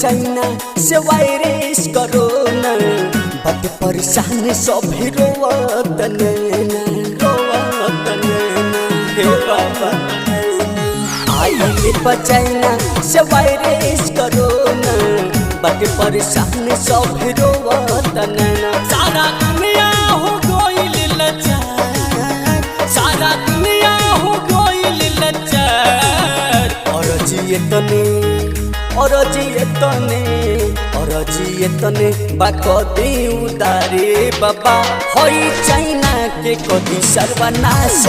China से virus corona बट परेशान सब रोवतन हे बाबा आइले चाइना से वायरस कोरोना बट परेशान सब रोवतन सारा दुनिया हो गइल लाचार सारा दुनिया हो गइल लाचार और जिए तने बाको दे उदारे बाबा होई चाइना के कदी सर्वनाश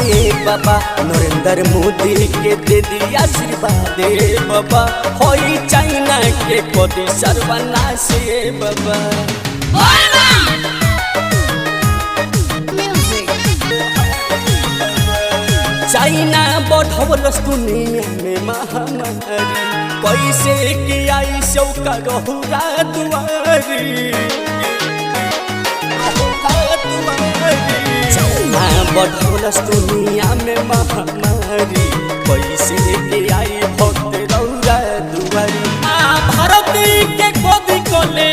बाबा नरेंद्र मोदी के दे दिया आशीर्वाद बाबा होई चाइना के कदी सर्वनाश बाबा चाइना बढ़वलस दुनिया में महामारी कैसे कि आई चौका रहुरा दुआरी चाइना बढ़वलस दुनिया में महामारी कैसे कि आई भक्त रहुरा दुआरी माँ भारती के गोदी को ले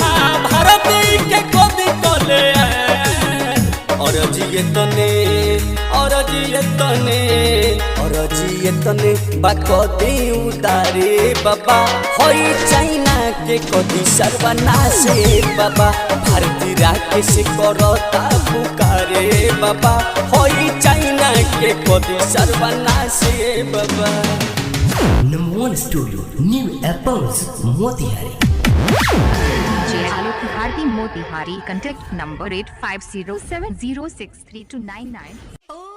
माँ भारती के गोदी को ले और जिए तने बाको दे उदारे बाबा होई चाइना के कदी सर्वनाश बाबा भारती राकेश करता पुकारे बाबा होई चाइना के कदी सर्वनाश बाबा। Number 1 studio new apples Motihari Motihardi Motihari, contact number 8507063299.